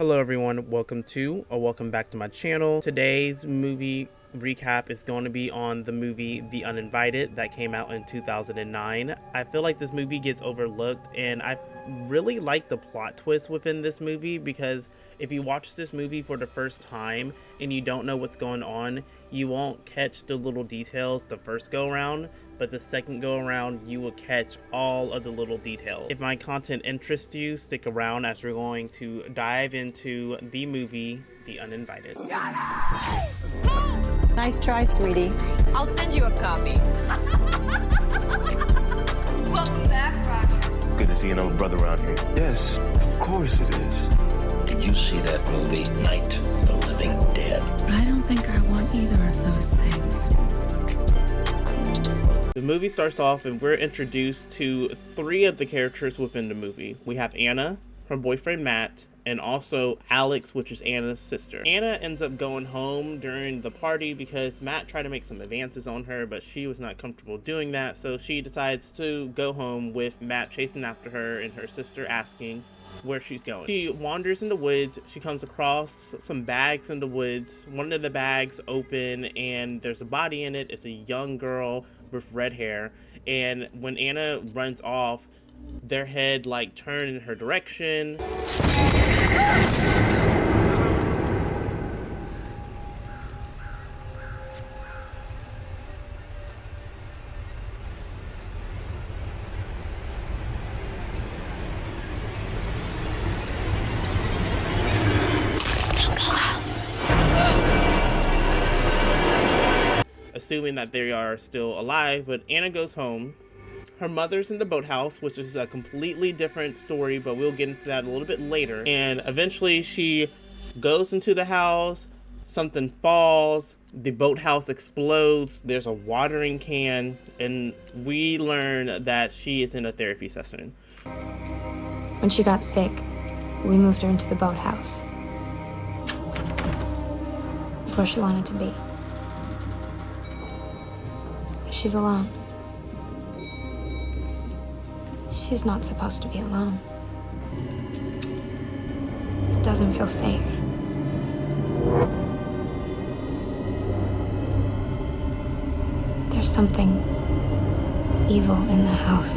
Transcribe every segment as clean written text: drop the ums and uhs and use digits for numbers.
Hello everyone, welcome back to my channel. Today's movie recap is going to be on the movie The Uninvited that came out in 2009. I feel like this movie gets overlooked, and I really like the plot twist within this movie, because if you watch this movie for the first time and you don't know what's going on, you won't catch the little details the first go around, but the second go around you will catch all of the little details. If my content interests you, stick around as we're going to dive into the movie The Uninvited. Nice try, sweetie. I'll send you a copy. Welcome back, Roger. Good to see an old brother around here. Yes, of course it is. Did you see that movie, Night of the Living Dead? I don't think I want either of those things. The movie starts off and we're introduced to three of the characters within the movie. We have Anna, her boyfriend Matt, and also Alex, which is Anna's sister. Anna ends up going home during the party because Matt tried to make some advances on her, but she was not comfortable doing that, so she decides to go home with Matt chasing after her and her sister asking where she's going. She wanders in the woods. She comes across some bags in the woods. One of the bags open and there's a body in it. It's a young girl with red hair, and when Anna runs off, their head like turned in her direction. Assuming that they are still alive, but Anna goes home. Her mother's in the boathouse, which is a completely different story, but we'll get into that a little bit later. And eventually she goes into the house, something falls, the boathouse explodes, there's a watering can, and we learn that she is in a therapy session. When she got sick, we moved her into the boathouse. It's where she wanted to be. But she's alone. She's not supposed to be alone. It doesn't feel safe. There's something evil in the house.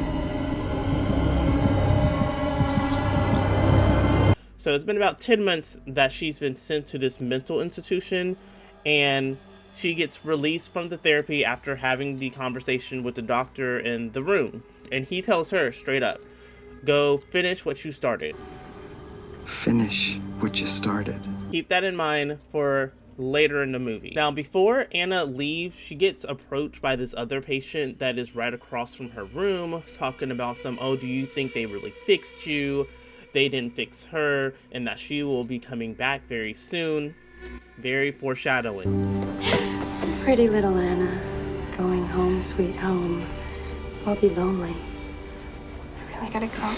So it's been about 10 months that she's been sent to this mental institution, and she gets released from the therapy after having the conversation with the doctor in the room. And he tells her straight up, go finish what you started. Finish what you started. Keep that in mind for later in the movie. Now, before Anna leaves, she gets approached by this other patient that is right across from her room, talking about oh, do you think they really fixed you? They didn't fix her, and that she will be coming back very soon. Very foreshadowing. Pretty little Anna, going home, sweet home. I'll be lonely. I really gotta go.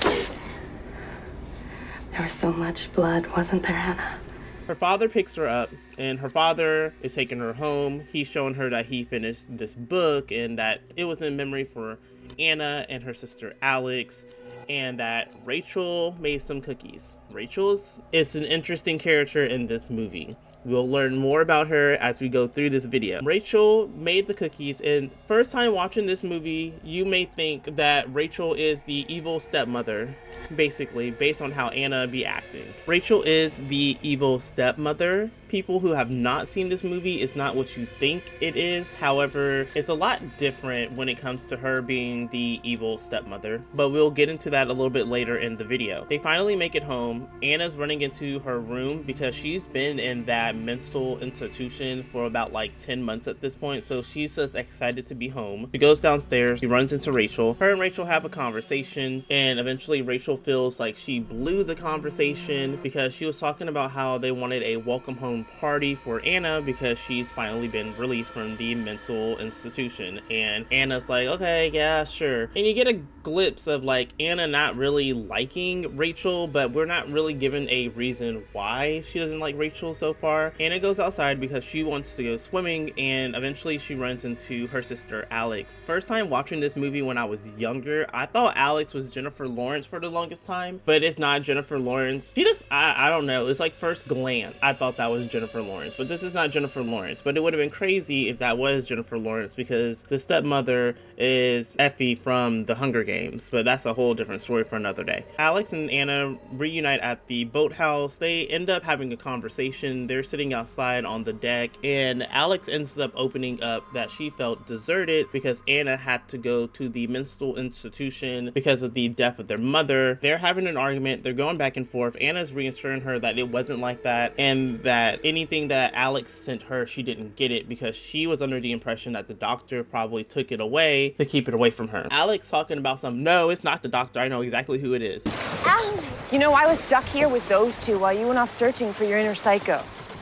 There was so much blood, wasn't there, Anna? Her father picks her up, and her father is taking her home. He's showing her that he finished this book and that it was in memory for Anna and her sister Alex, and that Rachel made some cookies. Rachel is an interesting character in this movie. We'll learn more about her as we go through this video. Rachel made the cookies, and first time watching this movie, you may think that Rachel is the evil stepmother, basically, based on how Anna be acting. Rachel is the evil stepmother. People who have not seen this movie, it's not what you think it is. However, it's a lot different when it comes to her being the evil stepmother, but we'll get into that a little bit later in the video. They finally make it home. Anna's running into her room because she's been in that mental institution for about like 10 months at this point, so she's just excited to be home. She goes downstairs, she runs into Rachel. Her and Rachel have a conversation, and eventually Rachel feels like she blew the conversation because she was talking about how they wanted a welcome home party for Anna because she's finally been released from the mental institution. And Anna's like, okay, yeah, sure. And you get a glimpse of like Anna not really liking Rachel, but we're not really given a reason why she doesn't like Rachel so far. Anna goes outside because she wants to go swimming, and eventually she runs into her sister Alex. First time watching this movie when I was younger, I thought Alex was Jennifer Lawrence for the longest time, but it's not Jennifer Lawrence. She just, I don't know, it's like first glance I thought that was Jennifer Lawrence, but this is not Jennifer Lawrence. But it would have been crazy if that was Jennifer Lawrence, because the stepmother is Effie from the Hunger Games, but that's a whole different story for another day. Alex and Anna reunite at the boathouse. They end up having a conversation. They're sitting outside on the deck, and Alex ends up opening up that she felt deserted because Anna had to go to the mental institution because of the death of their mother. They're having an argument. They're going back and forth. Anna's reassuring her that it wasn't like that, and that anything that Alex sent her, she didn't get it because she was under the impression that the doctor probably took it away to keep it away from her. Alex talking about some, no, it's not the doctor. I know exactly who it is. Alex! You know, I was stuck here with those two while you went off searching for your inner psycho.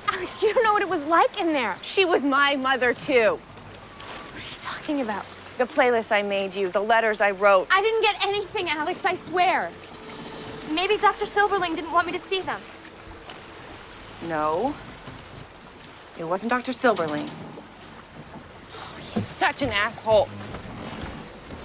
Alex, you don't know what it was like in there. She was my mother, too. What are you talking about? The playlist I made you, the letters I wrote. I didn't get anything, Alex, I swear. Maybe Dr. Silverling didn't want me to see them. No. It wasn't Dr. Silverling. Oh, he's such an asshole.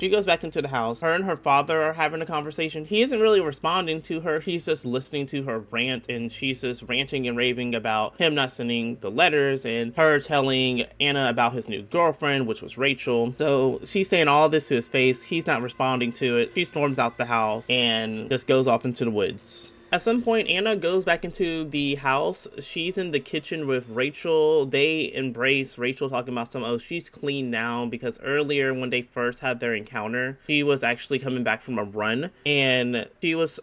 She goes back into the house. Her and her father are having a conversation. He isn't really responding to her. He's just listening to her rant, and she's just ranting and raving about him not sending the letters and her telling Anna about his new girlfriend, which was Rachel. So she's saying all this to his face. He's not responding to it. She storms out the house and just goes off into the woods. At some point, Anna goes back into the house. She's in the kitchen with Rachel. They embrace. Rachel talking about some, oh, she's clean now, because earlier when they first had their encounter, she was actually coming back from a run, and she was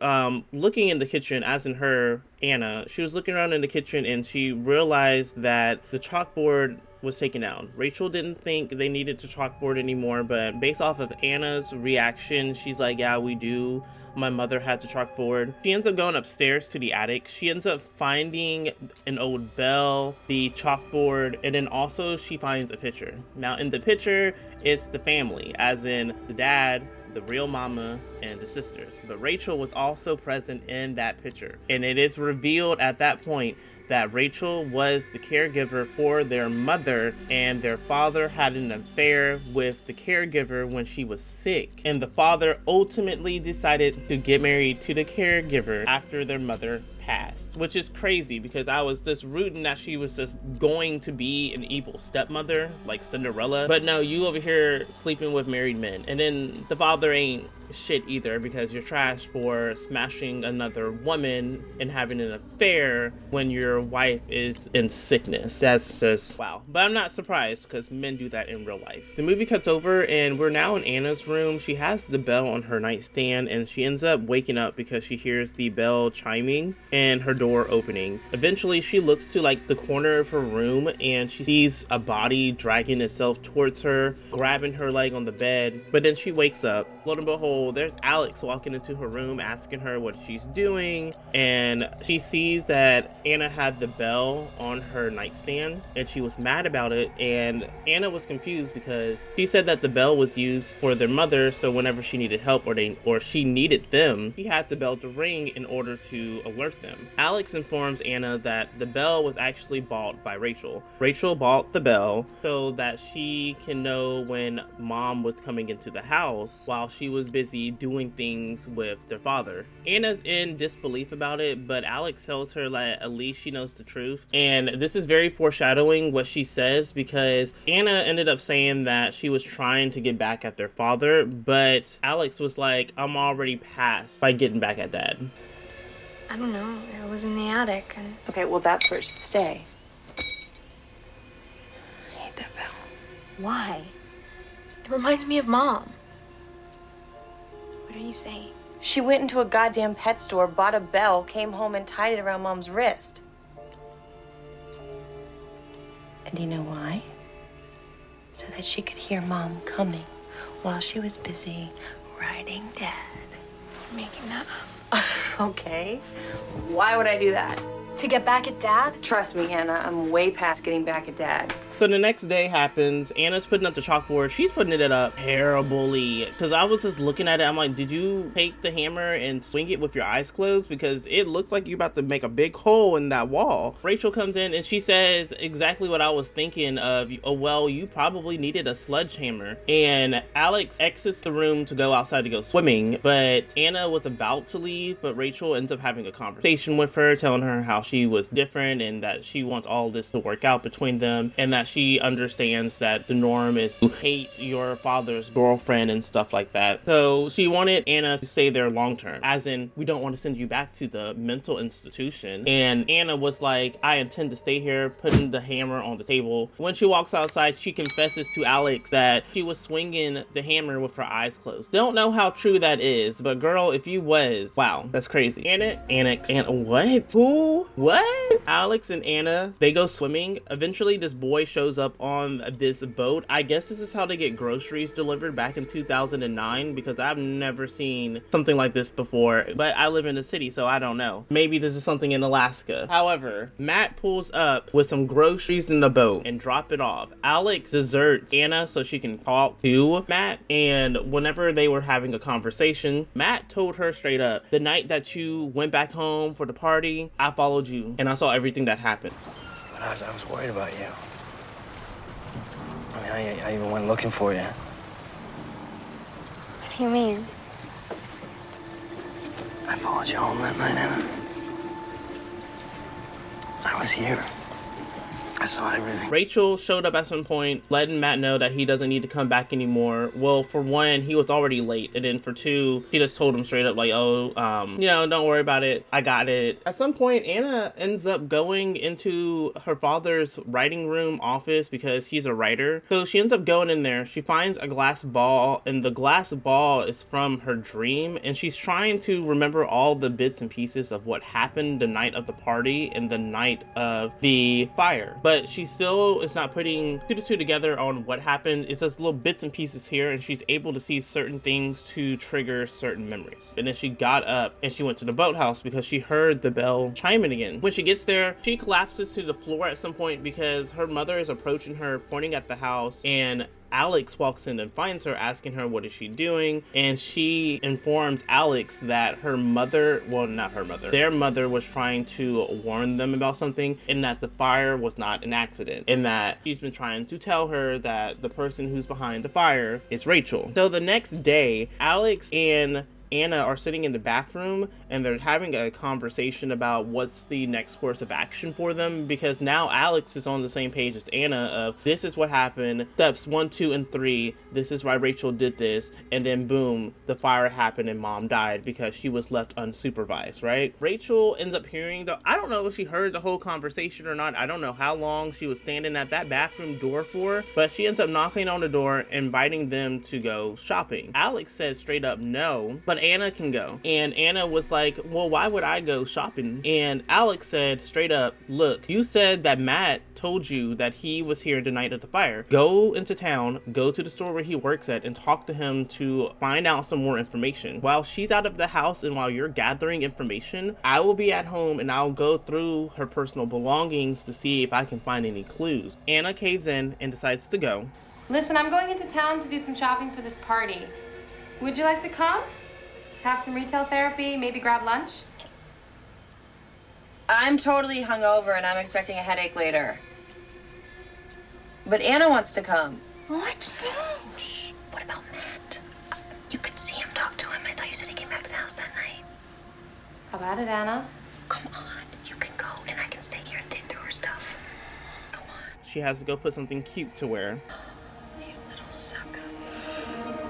looking in the kitchen, as in her, Anna. She was looking around in the kitchen, and she realized that the chalkboard was taken down. Rachel didn't think they needed to chalkboard anymore, but based off of Anna's reaction, she's like, yeah, we do. My mother had to chalkboard. She ends up going upstairs to the attic. She ends up finding an old bell, the chalkboard, and then also she finds a picture. Now in the picture, it's the family, as in the dad, the real mama, and the sisters. But Rachel was also present in that picture. And it is revealed at that point that Rachel was the caregiver for their mother, and their father had an affair with the caregiver when she was sick. And the father ultimately decided to get married to the caregiver after their mother passed, which is crazy because I was just rooting that she was just going to be an evil stepmother like Cinderella. But no, you over here sleeping with married men. And then the father ain't shit either, because you're trash for smashing another woman and having an affair when your wife is in sickness. That's just wow. But I'm not surprised, because men do that in real life. The movie cuts over and we're now in Anna's room. She has the bell on her nightstand, and she ends up waking up because she hears the bell chiming and her door opening. Eventually she looks to like the corner of her room, and she sees a body dragging itself towards her, grabbing her leg on the bed. But then she wakes up. Lo and behold, there's Alex walking into her room asking her what she's doing, and she sees that Anna had the bell on her nightstand and she was mad about it. And Anna was confused because she said that the bell was used for their mother, so whenever she needed help or she needed them, she had the bell to ring in order to alert them. Alex informs Anna that the bell was actually bought by Rachel. Rachel bought the bell so that she can know when mom was coming into the house while she was busy doing things with their father. Anna's in disbelief about it, but Alex tells her that at least she knows the truth. And this is very foreshadowing what she says, because Anna ended up saying that she was trying to get back at their father, but Alex was like, I'm already past by getting back at dad. I don't know. I was in the attic and... Okay, well, that's where it should stay. I hate that bell. Why? It reminds me of Mom. What are you saying? She went into a goddamn pet store, bought a bell, came home and tied it around Mom's wrist. And do you know why? So that she could hear Mom coming while she was busy writing Dad. You're making that up. Okay. Why would I do that? To get back at Dad? Trust me, Anna, I'm way past getting back at Dad. So the next day happens. Anna's putting up the chalkboard. She's putting it up terribly. Because I was just looking at it. I'm like, did you take the hammer and swing it with your eyes closed? Because it looks like you're about to make a big hole in that wall. Rachel comes in and she says exactly what I was thinking of. Oh, well, you probably needed a sledgehammer. And Alex exits the room to go outside to go swimming. But Anna was about to leave. But Rachel ends up having a conversation with her, telling her how she was different and that she wants all this to work out between them. And that she understands that the norm is to hate your father's girlfriend and stuff like that. So she wanted Anna to stay there long term, as in, we don't want to send you back to the mental institution. And Anna was like, I intend to stay here, putting the hammer on the table. When she walks outside, she confesses to Alex that she was swinging the hammer with her eyes closed. Don't know how true that is, but girl, if you was, wow, that's crazy. Anna, what? Who? What? Alex and Anna, they go swimming. Eventually, this boy shows up on this boat. I guess this is how they get groceries delivered back in 2009, because I've never seen something like this before, but I live in the city, so I don't know. Maybe this is something in Alaska. However, Matt pulls up with some groceries in the boat and drop it off. Alex deserts Anna so she can talk to Matt, and whenever they were having a conversation, Matt told her straight up, the night that you went back home for the party, I followed you and I saw everything that happened. But I was worried about you. I mean, I even went looking for you. What do you mean? I followed you home that night, Anna. I was here. I saw everything. Rachel showed up at some point, letting Matt know that he doesn't need to come back anymore. Well, for one, he was already late. And then for two, she just told him straight up like, oh, don't worry about it. I got it. At some point, Anna ends up going into her father's writing room office because he's a writer. So she ends up going in there. She finds a glass ball, and the glass ball is from her dream. And she's trying to remember all the bits and pieces of what happened the night of the party and the night of the fire. But she still is not putting two to two together on what happened. It's just little bits and pieces here, and she's able to see certain things to trigger certain memories. And then she got up and she went to the boathouse because she heard the bell chiming again. When she gets there, she collapses to the floor at some point because her mother is approaching her, pointing at the house, and Alex walks in and finds her, asking her what is she doing, and she informs Alex that her mother, well, not her mother, their mother was trying to warn them about something, and that the fire was not an accident, and that she's been trying to tell her that the person who's behind the fire is Rachel. So the next day, Alex and Anna are sitting in the bathroom and they're having a conversation about what's the next course of action for them, because now Alex is on the same page as Anna of this is what happened, steps 1, 2, and 3, this is why Rachel did this, and then boom, the fire happened and mom died because she was left unsupervised, right? Rachel ends up hearing I don't know if she heard the whole conversation or not. I don't know how long she was standing at that bathroom door for, but she ends up knocking on the door, inviting them to go shopping. Alex says straight up no, but Anna can go. And Anna was like, well, why would I go shopping? And Alex said straight up, look, you said that Matt told you that he was here the night of the fire. Go into town, go to the store where he works at, and talk to him to find out some more information. While she's out of the house and while you're gathering information, I will be at home and I'll go through her personal belongings to see if I can find any clues. Anna caves in and decides to go. Listen, I'm going into town to do some shopping for this party. Would you like to come? Have some retail therapy, maybe grab lunch? I'm totally hungover and I'm expecting a headache later. But Anna wants to come. What? No. Shh. What about Matt? You could see him, talk to him. I thought you said he came back to the house that night. How about it, Anna? Come on. You can go and I can stay here and dig through her stuff. Come on. She has to go put something cute to wear. You little sucker.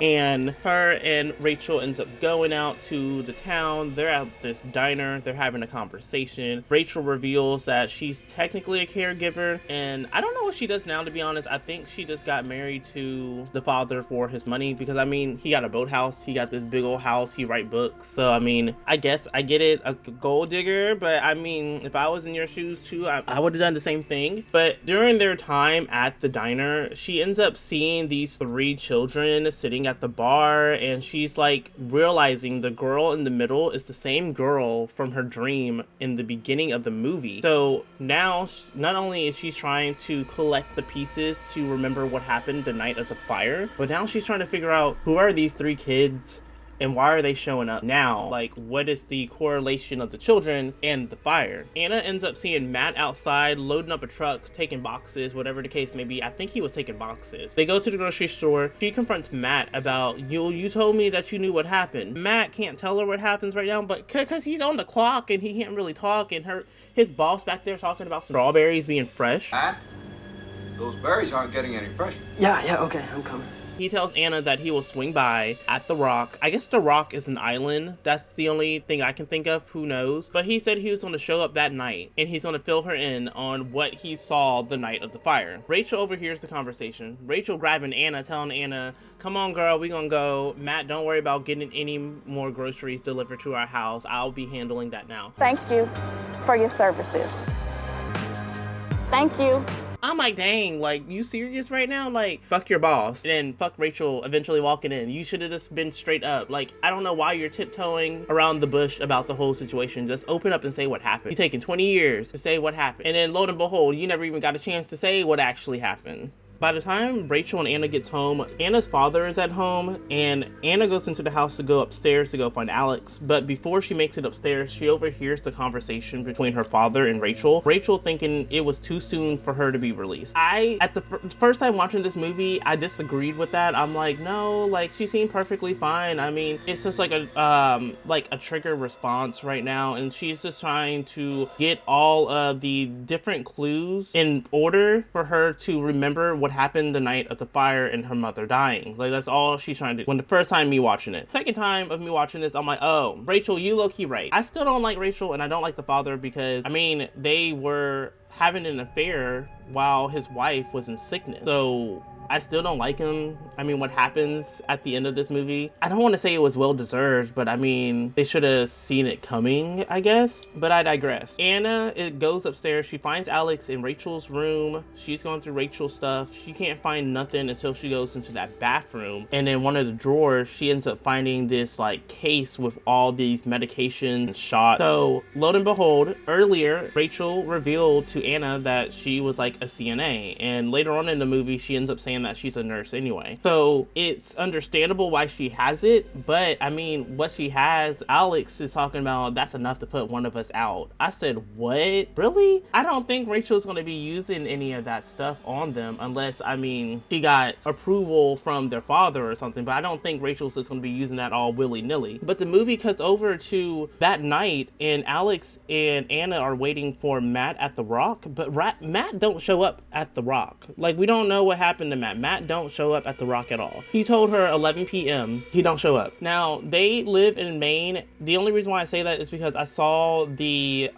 And her and Rachel ends up going out to the town. They're at this diner. They're having a conversation. Rachel reveals that she's technically a caregiver. And I don't know what she does now, to be honest. I think she just got married to the father for his money. Because, I mean, he got a boathouse. He got this big old house. He write books. So, I mean, I guess I get it. A gold digger. But, I mean, if I was in your shoes, too, I would have done the same thing. But during their time at the diner, she ends up seeing these 3 children sitting sitting at the bar, and she's like realizing the girl in the middle is the same girl from her dream in the beginning of the movie. So now not only is she trying to collect the pieces to remember what happened the night of the fire, but now she's trying to figure out who are these 3 kids and why are they showing up now? Like, what is the correlation of the children and the fire? Anna ends up seeing Matt outside loading up a truck, taking boxes, whatever the case may be. I think he was taking boxes. They go to the grocery store. She confronts Matt about, you told me that you knew what happened. Matt can't tell her what happens right now, but because he's on the clock and he can't really talk, and his boss back there talking about strawberries being fresh. Matt, those berries aren't getting any fresher. Yeah, okay, I'm coming. He tells Anna that he will swing by at the Rock. I guess the Rock is an island. That's the only thing I can think of. Who knows? But he said he was going to show up that night, and he's going to fill her in on what he saw the night of the fire. Rachel overhears the conversation. Rachel grabbing Anna, telling Anna, come on, girl, we gonna go. Matt, don't worry about getting any more groceries delivered to our house. I'll be handling that now. Thank you for your services. Thank you. I'm like, dang, like, you serious right now? Like, fuck your boss. And then fuck Rachel eventually walking in. You should have just been straight up. Like, I don't know why you're tiptoeing around the bush about the whole situation. Just open up and say what happened. You're taking 20 years to say what happened. And then lo and behold, you never even got a chance to say what actually happened. By the time Rachel and Anna gets home, Anna's father is at home, and Anna goes into the house to go upstairs to go find Alex. But before she makes it upstairs, she overhears the conversation between her father and Rachel. Rachel thinking it was too soon for her to be released. At the first time watching this movie, I disagreed with that. I'm like, no, like, she seemed perfectly fine. I mean, it's just like a trigger response right now, and she's just trying to get all of the different clues in order for her to remember what happened the night of the fire and her mother dying. Like, that's all she's trying to do. When the first time me watching it. Second time of me watching this, I'm like, oh, Rachel, you low-key right. I still don't like Rachel, and I don't like the father because, I mean, they were having an affair while his wife was in sickness. So I still don't like him. I mean, what happens at the end of this movie, I don't want to say it was well deserved, but I mean, they should have seen it coming, I guess. But I digress. Anna, it goes upstairs. She finds Alex in Rachel's room. She's going through Rachel's stuff. She can't find nothing until she goes into that bathroom. And in one of the drawers, she ends up finding this like case with all these medication shots. So lo and behold, earlier, Rachel revealed to Anna that she was like a CNA. And later on in the movie, she ends up saying that she's a nurse anyway. So it's understandable why she has it, but I mean, what she has, Alex is talking about, that's enough to put one of us out. I said, what? Really? I don't think Rachel's going to be using any of that stuff on them unless, I mean, she got approval from their father or something, but I don't think Rachel's just going to be using that all willy-nilly. But the movie cuts over to that night, and Alex and Anna are waiting for Matt at the Rock, but Matt don't show up at the Rock. Like, we don't know what happened to Matt. Matt don't show up at the Rock at all. He told her 11 p.m. He don't show up. Now, they live in Maine. The only reason why I say that is because I saw the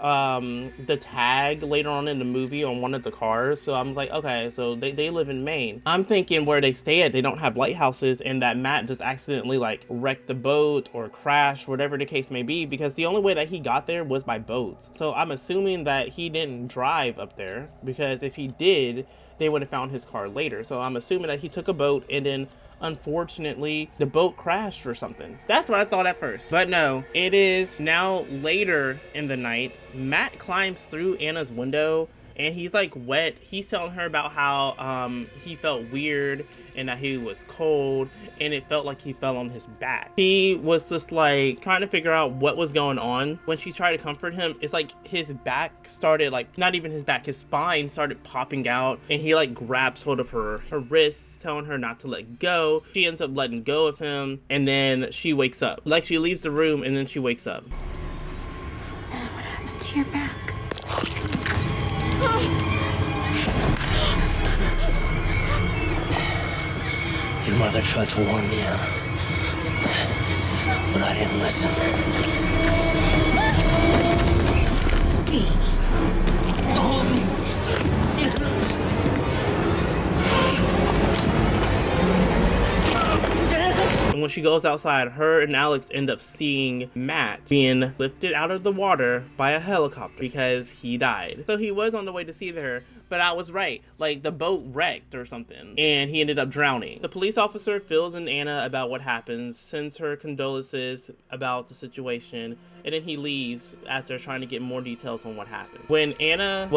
tag later on in the movie on one of the cars. So I'm like, okay, so they live in Maine. I'm thinking where they stay at, they don't have lighthouses, and that Matt just accidentally like wrecked the boat or crashed, whatever the case may be, because the only way that he got there was by boat. So I'm assuming that he didn't drive up there, because if he did, they would have found his car later. So I'm assuming that he took a boat and then unfortunately the boat crashed or something. That's what I thought at first, but no, it is now later in the night. Matt climbs through Anna's window and he's like wet. He's telling her about how he felt weird and that he was cold and it felt like he fell on his back. He was just like trying to figure out what was going on. When she tried to comfort him, it's like his back started, like, not even his back, his spine started popping out, and he like grabs hold of her wrists, telling her not to let go. She ends up letting go of him, and then she wakes up. Like, she leaves the room and then she wakes up. What happened to your back? Your mother tried to warn me, Anna, but I didn't listen. And when she goes outside, her and Alex end up seeing Matt being lifted out of the water by a helicopter because he died. So he was on the way to see her, but I was right. Like, the boat wrecked or something, and he ended up drowning. The police officer fills in Anna about what happens, sends her condolences about the situation, and then he leaves as they're trying to get more details on what happened. When Anna,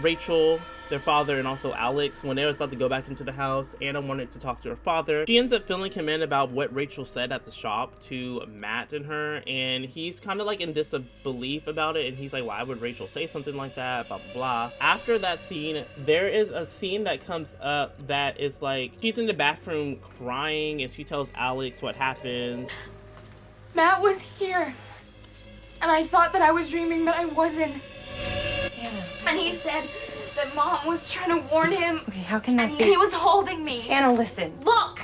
Rachel, their father, and also Alex, when they was about to go back into the house, Anna wanted to talk to her father. She ends up filling him in about what Rachel said at the shop to Matt and her, and he's kind of like in disbelief about it, and he's like, why would Rachel say something like that, blah blah blah. After that scene, there is a scene that comes up that is like, she's in the bathroom crying, and she tells Alex what happened. Matt was here, and I thought that I was dreaming, but I wasn't. Anna. And he said that Mom was trying to warn him. Okay, how can that be? He was holding me. Anna, listen. Look!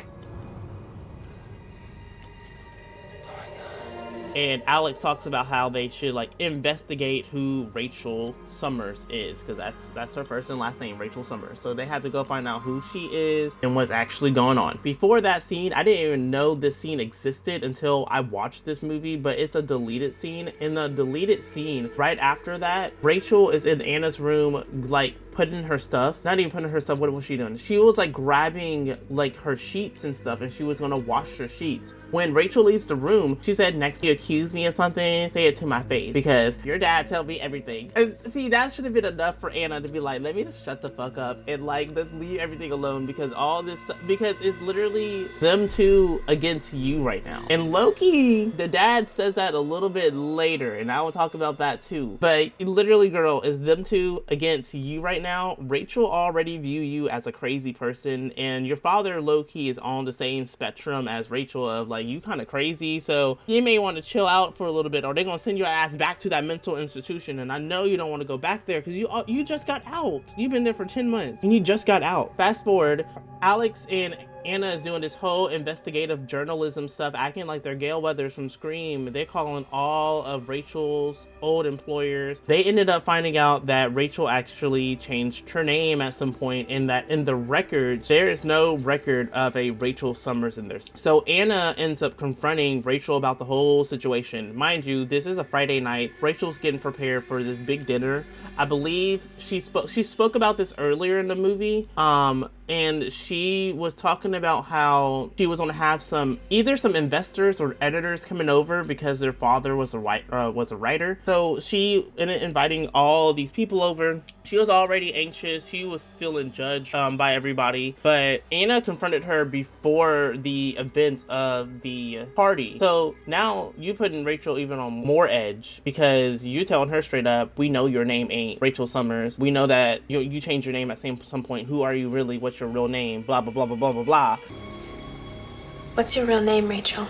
And Alex talks about how they should like investigate who Rachel Summers is, because that's her first and last name, Rachel Summers. So they had to go find out who she is and what's actually going on. Before that scene, I didn't even know this scene existed until I watched this movie, but it's a deleted scene. In the deleted scene, right after that, Rachel is in Anna's room, like putting her stuff, not even putting her stuff, what was she doing? She was like grabbing like her sheets and stuff, and she was gonna wash her sheets. When Rachel leaves the room, she said, next you accuse me of something, say it to my face, because your dad told me everything. And see, that should have been enough for Anna to be like, let me just shut the fuck up and like leave everything alone, because all this stuff, because it's literally them two against you right now. And Loki, the dad says that a little bit later, and I will talk about that too. But literally, girl, is them two against you right now. Rachel already view you as a crazy person, and your father, Loki, is on the same spectrum as Rachel of like, you kind of crazy, so you may want to chill out for a little bit, or they're gonna send your ass back to that mental institution. And I know you don't want to go back there because you just got out. You've been there for 10 months and you just got out. Fast forward, Alex and Anna is doing this whole investigative journalism stuff, acting like they're Gale Weathers from Scream. They're calling all of Rachel's old employers. They ended up finding out that Rachel actually changed her name at some point, and that in the records, there is no record of a Rachel Summers in there. So Anna ends up confronting Rachel about the whole situation. Mind you, this is a Friday night. Rachel's getting prepared for this big dinner. I believe she spoke about this earlier in the movie, and she was talking about how she was going to have either some investors or editors coming over because their father was a writer. So she ended up inviting all these people over. She was already anxious. She was feeling judged by everybody. But Anna confronted her before the events of the party. So now you putting Rachel even on more edge, because you telling her straight up, we know your name ain't Rachel Summers. We know that you changed your name at some point. Who are you really? What's your real name? Blah, blah, blah, blah, blah, blah, blah. What's your real name, Rachel?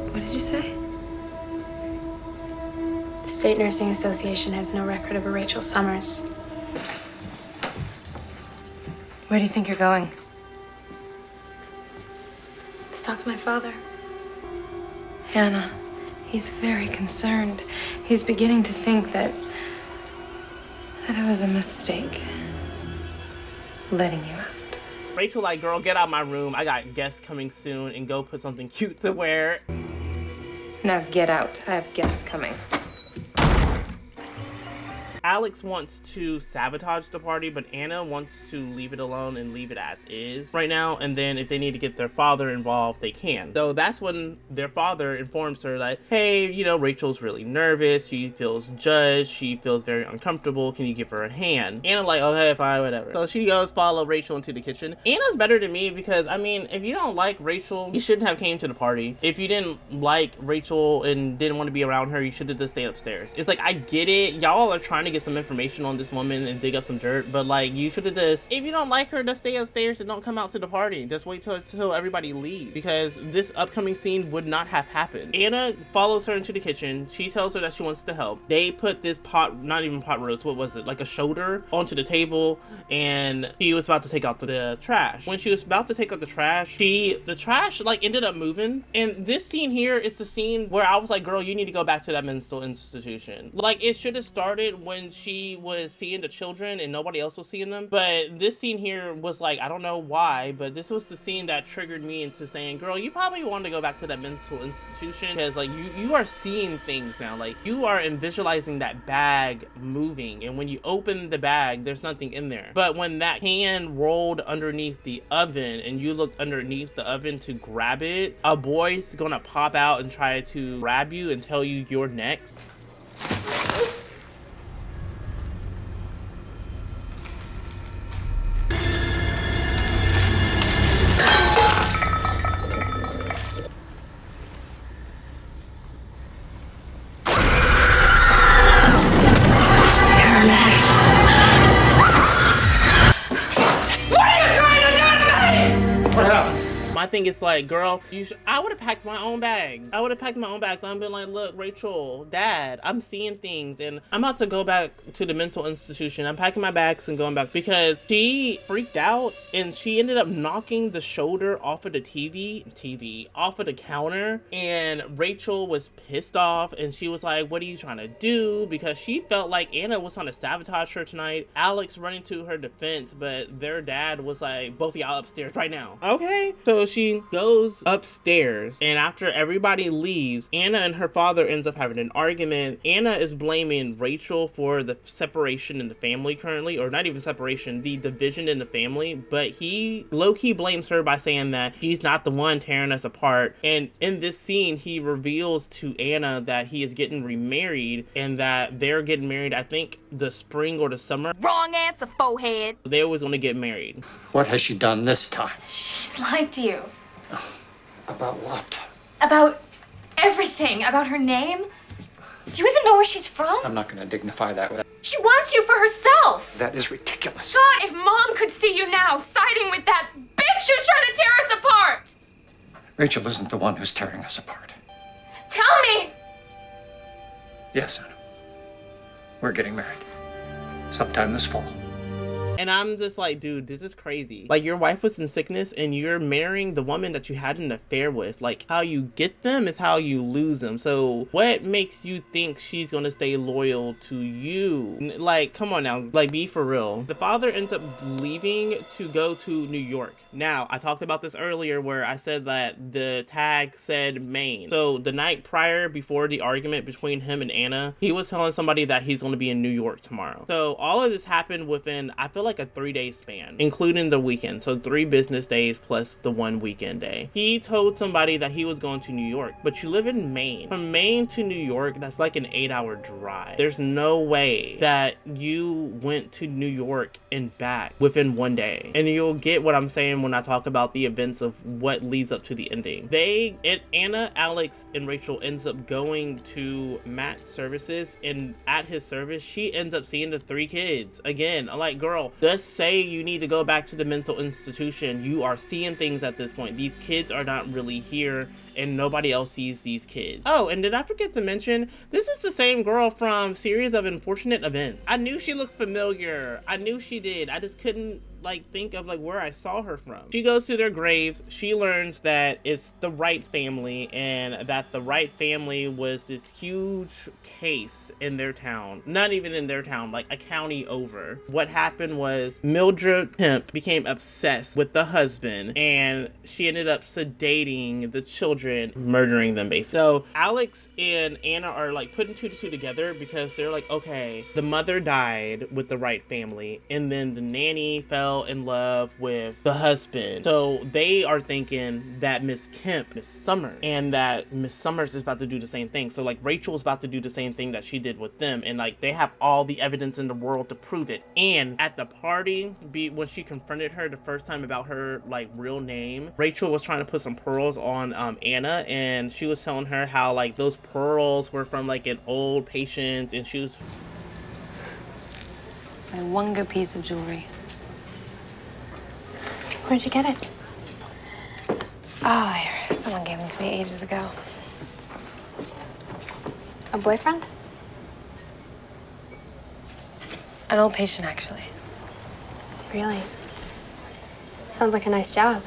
What did you say? The State Nursing Association has no record of a Rachel Summers. Where do you think you're going? To talk to my father. Hannah, he's very concerned. He's beginning to think that it was a mistake letting you out. Rachel like, girl, get out my room. I got guests coming soon, and go put something cute to wear. Now get out. I have guests coming. Alex wants to sabotage the party, but Anna wants to leave it alone and leave it as is right now. And then if they need to get their father involved, they can. So that's when their father informs her that, hey, Rachel's really nervous. She feels judged. She feels very uncomfortable. Can you give her a hand? Anna like, okay, fine, whatever. So she goes follow Rachel into the kitchen. Anna's better than me because, I mean, if you don't like Rachel, you shouldn't have came to the party. If you didn't like Rachel and didn't want to be around her, you should have just stayed upstairs. It's like, I get it. Y'all are trying to get some information on this woman and dig up some dirt, but like, you should have just, if you don't like her, just stay upstairs and don't come out to the party. Just wait till everybody leaves, because this upcoming scene would not have happened. Anna follows her into the kitchen. She tells her that she wants to help. They put this not even pot roast, what was it, like a shoulder onto the table, and she was about to take out the trash. When she was about to take out the trash, the trash like ended up moving. And this scene here is the scene where I was like, girl, you need to go back to that mental institution. Like, it should have started when when she was seeing the children and nobody else was seeing them. But this scene here was like, I don't know why, but this was the scene that triggered me into saying, girl, you probably want to go back to that mental institution, because like you are seeing things now. Like you are visualizing that bag moving, and when you open the bag, there's nothing in there. But when that hand rolled underneath the oven and you looked underneath the oven to grab it, a boy's gonna pop out and try to grab you and tell you you're next. My thing is like, girl, I would have packed my own bag. I would have packed my own bags. I've been like, look, Rachel, Dad, I'm seeing things and I'm about to go back to the mental institution. I'm packing my bags and going back, because she freaked out and she ended up knocking the shoulder off of the TV off of the counter. And Rachel was pissed off and she was like, what are you trying to do? Because she felt like Anna was trying to sabotage her tonight. Alex running to her defense, but their dad was like, both of y'all upstairs right now. Okay. So she goes upstairs, and after everybody leaves, Anna and her father ends up having an argument. Anna is blaming Rachel for the separation in the family currently, or not even separation, the division in the family, but he low-key blames her by saying that she's not the one tearing us apart. And in this scene, he reveals to Anna that he is getting remarried, and that they're getting married, I think, the spring or the summer. Wrong answer, forehead. They always want to get married. What has she done this time? She's lied to you. About what? About everything. About her name. Do you even know where she's from? I'm not going to dignify that with... She wants you for herself. That is ridiculous. God, if Mom could see you now, siding with that bitch who's trying to tear us apart. Rachel isn't the one who's tearing us apart. Tell me. Yes, Anna. We're getting married. Sometime this fall. And I'm just like, dude, this is crazy. Like, your wife was in sickness and you're marrying the woman that you had an affair with. Like, how you get them is how you lose them. So what makes you think she's gonna stay loyal to you? Like, come on now, like, be for real. The father ends up leaving to go to New York. Now, I talked about this earlier where I said that the tag said Maine. So the night prior, before the argument between him and Anna, he was telling somebody that he's going to be in New York tomorrow. So all of this happened within, I feel like, a 3-day span, including the weekend. So 3 business days plus the 1 weekend day. He told somebody that he was going to New York, but you live in Maine. From Maine to New York, that's like an 8-hour drive. There's no way that you went to New York and back within 1 day. And you'll get what I'm saying when I talk about the events of what leads up to the ending. Anna, Alex, and Rachel ends up going to Matt's services, and at his service, she ends up seeing the 3 kids. Again, I'm like, girl, just say you need to go back to the mental institution. You are seeing things at this point. These kids are not really here, and nobody else sees these kids. Oh, and did I forget to mention, this is the same girl from Series of Unfortunate Events. I knew she looked familiar. I knew she did. I just couldn't think of where I saw her from. She goes to their graves. She learns that it's the Wright family, and that the Wright family was this huge case in their town. Not even in their town, like a county over. What happened was Mildred Kemp became obsessed with the husband, and she ended up sedating the children, murdering them basically. So Alex and Anna are putting 2 to 2 together, because they're like, okay, the mother died with the Wright family, and then the nanny fell in love with the husband. So they are thinking that Miss Kemp, Miss Summers, and that Miss Summers is about to do the same thing. So Rachel's about to do the same thing that she did with them, and they have all the evidence in the world to prove it. And at the party, when she confronted her the first time about her real name, Rachel was trying to put some pearls on Anna, and she was telling her how those pearls were from an old patient, and she was My one good piece of jewelry. Where'd you get it? Oh, here. Someone gave them to me ages ago. A boyfriend? An old patient, actually. Really? Sounds like a nice job.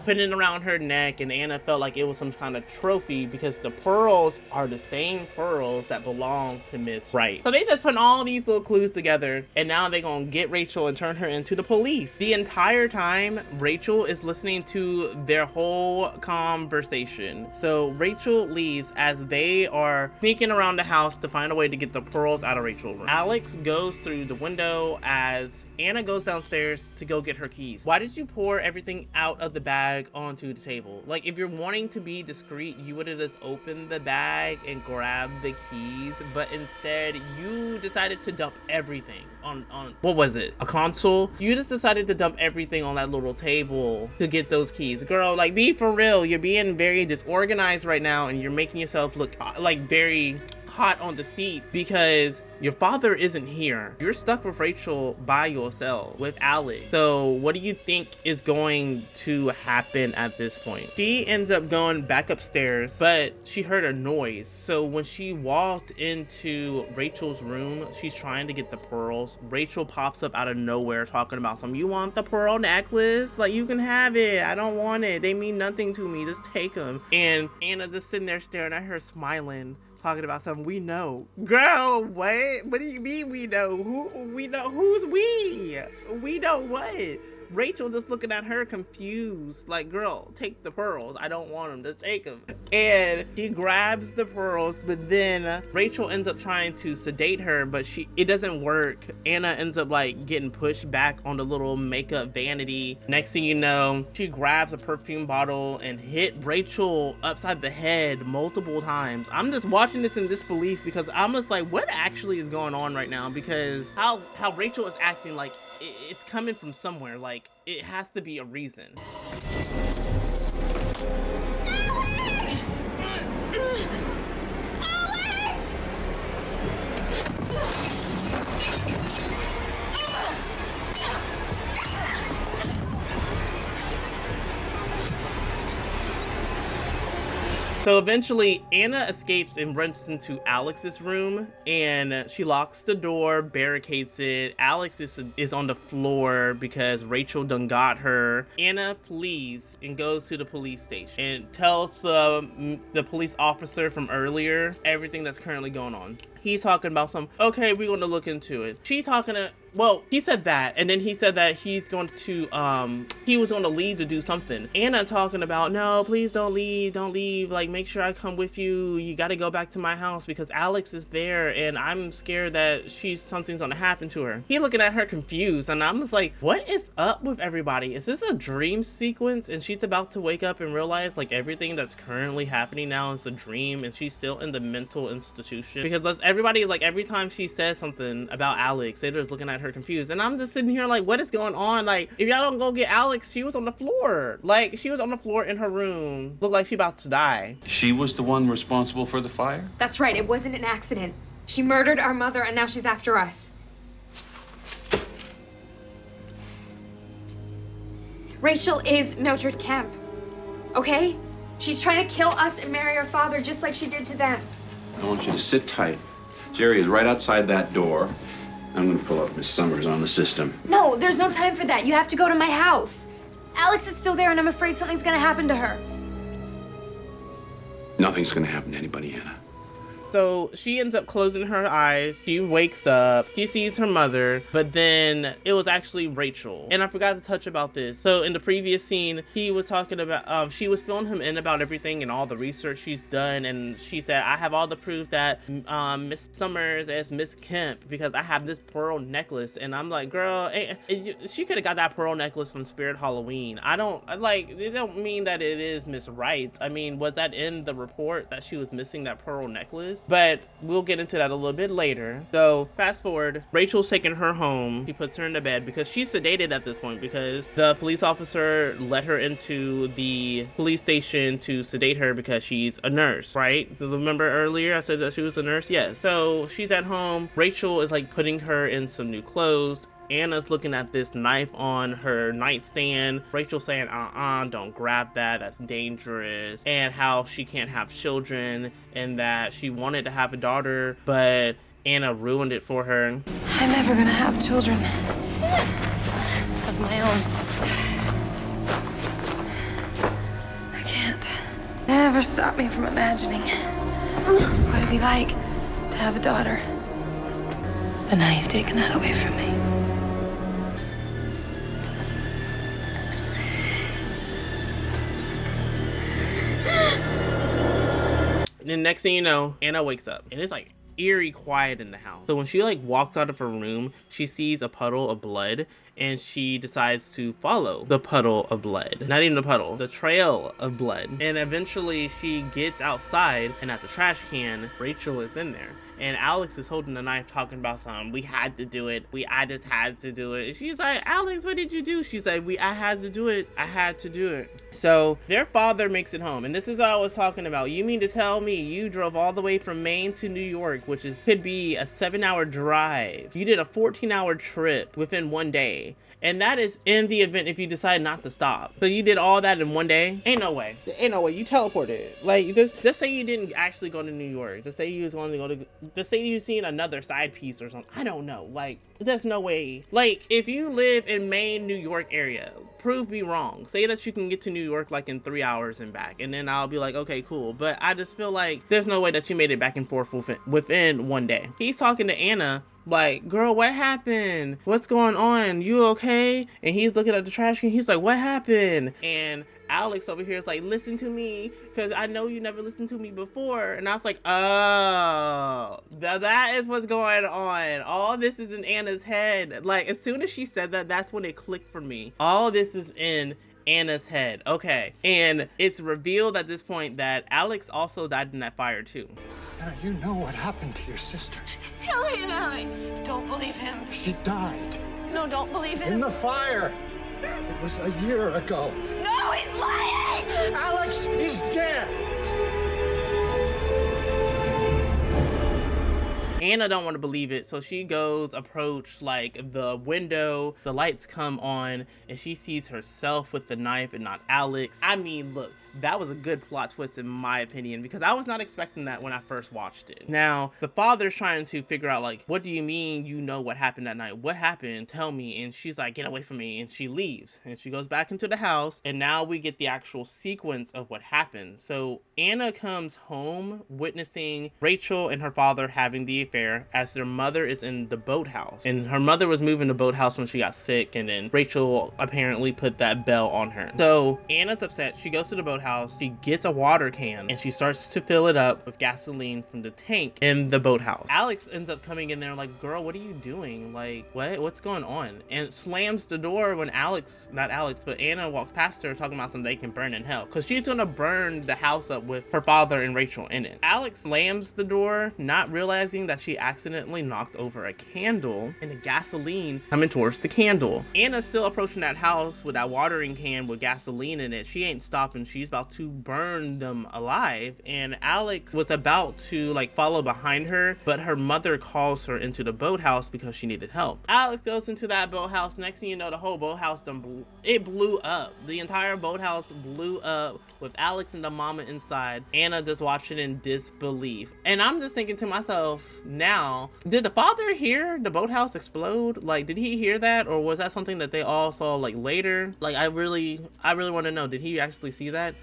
putting it around her neck, and Anna felt like it was some kind of trophy because the pearls are the same pearls that belong to Miss Wright. So they just put all these little clues together, and now they're gonna get Rachel and turn her into the police. The entire time, Rachel is listening to their whole conversation. So Rachel leaves as they are sneaking around the house to find a way to get the pearls out of Rachel's room. Alex goes through the window as Anna goes downstairs to go get her keys. Why did you pour everything out of the bag onto the table? Like, if you're wanting to be discreet, you would have just opened the bag and grabbed the keys, but instead you decided to dump everything on what was it, a console? You just decided to dump everything on that little table to get those keys. Girl, like, be for real. You're being very disorganized right now, and you're making yourself look like very hot on the seat because your father isn't here. You're stuck with Rachel by yourself with Alex. So what do you think is going to happen at this point? She ends up going back upstairs, but she heard a noise. So when she walked into Rachel's room, she's trying to get the pearls. Rachel pops up out of nowhere talking about something. You want the pearl necklace? Like, you can have it. I don't want it. They mean nothing to me. Just take them. And Anna just sitting there staring at her, smiling, talking about something. We know. Girl, what do you mean we know? We know who's we? We know what? Rachel just looking at her confused, like, girl, take the pearls. I don't want them. Just take them. And she grabs the pearls, but then Rachel ends up trying to sedate her, but it doesn't work. Anna ends up like getting pushed back on the little makeup vanity. Next thing you know, she grabs a perfume bottle and hit Rachel upside the head multiple times. I'm just watching this in disbelief because I'm just like, what actually is going on right now? Because how Rachel is acting like it's coming from somewhere. Like, it has to be a reason. So eventually Anna escapes and runs into Alex's room, and she locks the door, barricades it. Alex is on the floor because Rachel done got her. Anna flees and goes to the police station and tells the police officer from earlier everything that's currently going on. He's talking about okay, we're going to look into it. She's talking to, well, he said that, and then he said that he's going to, he was going to leave to do something. Anna talking about, no, please don't leave, like, make sure I come with you. You got to go back to my house because Alex is there, and I'm scared that something's going to happen to her. He looking at her confused, and I'm just like, what is up with everybody? Is this a dream sequence, and she's about to wake up and realize, like, everything that's currently happening now is a dream, and she's still in the mental institution? Because everybody, like, every time she says something about Alex, they're just looking at her confused, and I'm just sitting here like, what is going on? Like, if y'all don't go get Alex, she was on the floor. Like, she was on the floor in her room, looked like she about to die. She was the one responsible for the fire? That's right, it wasn't an accident. She murdered our mother, and now she's after us. Rachel is Mildred Kemp, okay? She's trying to kill us and marry our father just like she did to them. I want you to sit tight. Jerry is right outside that door. I'm gonna pull up Miss Summers on the system. No, there's no time for that. You have to go to my house. Alex is still there, and I'm afraid something's gonna happen to her. Nothing's gonna happen to anybody, Anna. So she ends up closing her eyes. She wakes up. She sees her mother, but then it was actually Rachel. And I forgot to touch about this. So in the previous scene, he was talking about, she was filling him in about everything and all the research she's done. And she said, I have all the proof that Miss Summers is Miss Kemp because I have this pearl necklace. And I'm like, girl, she could have got that pearl necklace from Spirit Halloween. It don't mean that it is Miss Wright. I mean, was that in the report that she was missing that pearl necklace? But we'll get into that a little bit later. So fast forward, Rachel's taking her home. She puts her in the bed because she's sedated at this point because the police officer let her into the police station to sedate her because she's a nurse, right? So remember earlier I said that she was a nurse? Yeah. So she's at home. Rachel is like putting her in some new clothes. Anna's looking at this knife on her nightstand. Rachel saying, don't grab that, that's dangerous. And how she can't have children and that she wanted to have a daughter, but Anna ruined it for her. I'm never gonna have children of my own. Never stop me from imagining what it'd be like to have a daughter. But now you've taken that away from me. And then next thing you know, Anna wakes up and it's like eerie quiet in the house. So when she like walks out of her room, she sees a puddle of blood and she decides to follow the puddle of blood. Not even the puddle, the trail of blood. And eventually she gets outside and at the trash can, Rachel is in there. And Alex is holding the knife talking about something. We had to do it. I just had to do it. And she's like, Alex, what did you do? She's like, I had to do it. I had to do it. So their father makes it home. And this is what I was talking about. You mean to tell me you drove all the way from Maine to New York, which could be a 7-hour drive. You did a 14-hour trip within one day. And that is in the event if you decide not to stop. So you did all that in one day? Ain't no way. Ain't no way. You teleported. Like, just say you didn't actually go to New York. Just say you was going to go to... Just say you seen another side piece or something. I don't know. Like, there's no way. Like, if you live in Maine, New York area, prove me wrong. Say that you can get to New York like in 3 hours and back. And then I'll be like, okay, cool. But I just feel like there's no way that you made it back and forth within one day. He's talking to Anna. Like, girl, what happened? What's going on? You okay? And he's looking at the trash can. He's like, what happened? And Alex over here is like, listen to me, because I know you never listened to me before. And I was like, oh, that is what's going on. All this is in Anna's head. Like, as soon as she said that, that's when it clicked for me. All this is in Anna's head. Okay. And it's revealed at this point that Alex also died in that fire too. Now you know what happened to your sister. Tell him, Alex. Don't believe him. She died. No, don't believe him. In the fire. It was a year ago. No, he's lying! Alex is dead. Anna don't want to believe it, so she goes approach like the window, the lights come on, and she sees herself with the knife and not Alex. I mean, look, that was a good plot twist in my opinion, because I was not expecting that when I first watched it. Now, the father's trying to figure out like, what do you mean you know what happened that night? What happened? Tell me. And she's like, get away from me. And she leaves and she goes back into the house. And now we get the actual sequence of what happened. So Anna comes home witnessing Rachel and her father having the affair as their mother is in the boathouse. And her mother was moving the boathouse when she got sick, and then Rachel apparently put that bell on her. So Anna's upset. She goes to the boathouse. She gets a water can and she starts to fill it up with gasoline from the tank in the boathouse. Alex ends up coming in there like, girl, what are you doing? Like, what's going on? And slams the door when Anna walks past her talking about something they can burn in hell, because she's gonna burn the house up with her father and Rachel in it. Alex slams the door, not realizing that she accidentally knocked over a candle and the gasoline coming towards the candle. Anna's still approaching that house with that watering can with gasoline in it. She ain't stopping. She's about to burn them alive, and Alex was about to like follow behind her, but her mother calls her into the boathouse because she needed help. Alex goes into that boathouse. Next thing you know, the whole boathouse blew up. The entire boathouse blew up with Alex and the mama inside. Anna just watching in disbelief. And I'm just thinking to myself, now, did the father hear the boathouse explode? Like, did he hear that, or was that something that they all saw like later? Like, I really want to know, did he actually see that?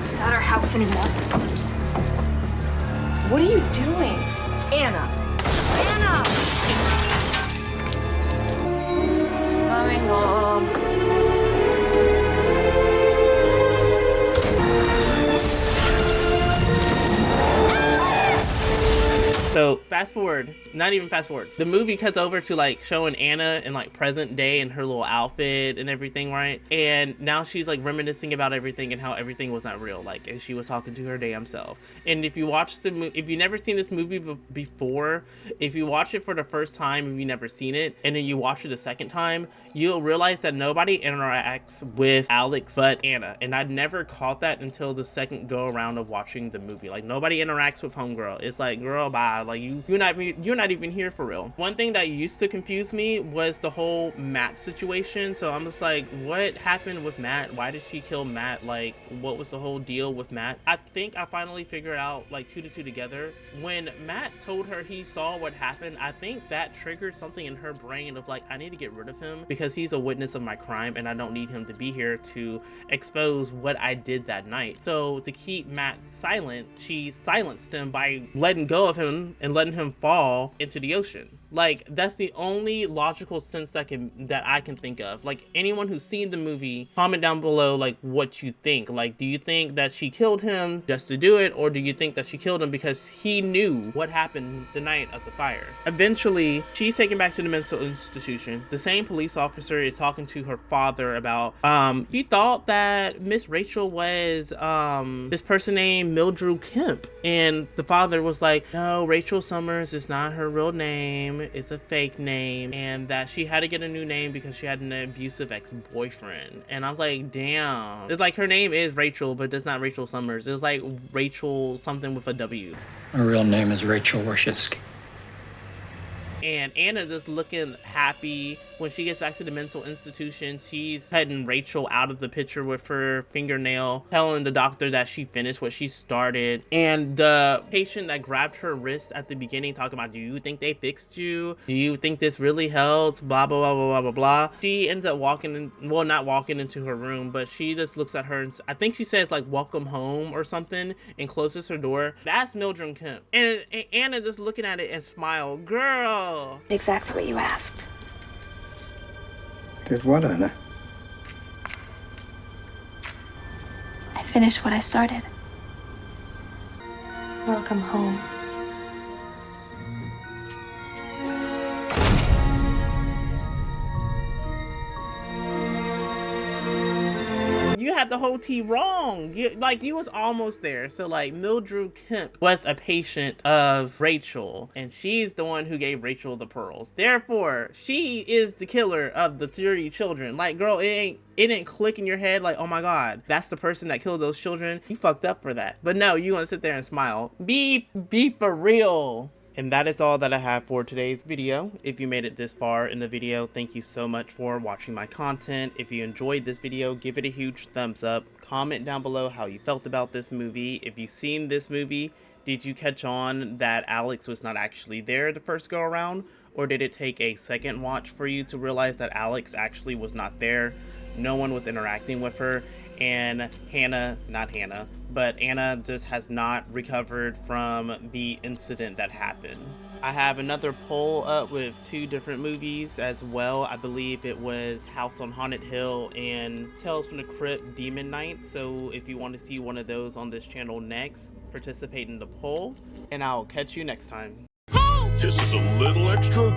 It's not our house anymore. What are you doing? Anna. Anna! Coming home. So fast forward, not even fast forward. The movie cuts over to like showing Anna in like present day in her little outfit and everything, right? And now she's like reminiscing about everything and how everything was not real, like as she was talking to her damn self. And if you watch the movie, if you've never seen this movie before, if you watch it for the first time, if you've never seen it, and then you watch it a second time, you'll realize that nobody interacts with Alex but Anna. And I never caught that until the second go around of watching the movie. Like, nobody interacts with homegirl. It's like, girl, bye. Like, you you're not even here for real. One thing that used to confuse me was the whole Matt situation. So I'm just like, what happened with Matt? Why did she kill Matt? Like, what was the whole deal with Matt? I think I finally figured out like 2 to 2 together. When Matt told her he saw what happened, I think that triggered something in her brain of like, I need to get rid of him because he's a witness of my crime and I don't need him to be here to expose what I did that night. So to keep Matt silent, she silenced him by letting go of him and letting him fall into the ocean. Like, that's the only logical sense that I can think of. Like, anyone who's seen the movie, comment down below like what you think. Like, do you think that she killed him just to do it, or do you think that she killed him because he knew what happened the night of the fire? Eventually, she's taken back to the mental institution. The same police officer is talking to her father about she thought that Miss Rachel was this person named Mildred Kemp, and the father was like, no, Rachel Summers is not her real name, it's a fake name, and that she had to get a new name because she had an abusive ex-boyfriend. And I was like, damn, it's like her name is Rachel, but that's not Rachel Summers. It was like Rachel something with a W. Her real name is Rachel Warshinsky. And Anna just looking happy. When she gets back to the mental institution, she's heading Rachel out of the picture with her fingernail, telling the doctor that she finished what she started. And the patient that grabbed her wrist at the beginning talking about, do you think they fixed you? Do you think this really helped? Blah, blah, blah, blah, blah, blah, blah. She ends up walking in, well, not walking into her room, but she just looks at her and I think she says like, welcome home or something, and closes her door. That's Mildred Kemp. And Anna just looking at it and smile. Girl. Exactly what you asked. Did what, Anna? I finished what I started. Welcome home. You had the whole T wrong. You was almost there. So like, Mildred Kemp was a patient of Rachel, and she's the one who gave Rachel the pearls. Therefore, she is the killer of the 30 children. Like, girl, it didn't click in your head like, oh my god, that's the person that killed those children. You fucked up for that. But no, you want to sit there and smile. Be for real. And that is all that I have for today's video. If you made it this far in the video, thank you so much for watching my content. If you enjoyed this video, give it a huge thumbs up. Comment down below how you felt about this movie. If you've seen this movie, did you catch on that Alex was not actually there the first go around? Or did it take a second watch for you to realize that Alex actually was not there? No one was interacting with her. And Anna just has not recovered from the incident that happened. I have another poll up with 2 different movies as well. I believe it was House on Haunted Hill and Tales from the Crypt Demon Knight. So if you want to see one of those on this channel next, participate in the poll, and I'll catch you next time. This is a little extra.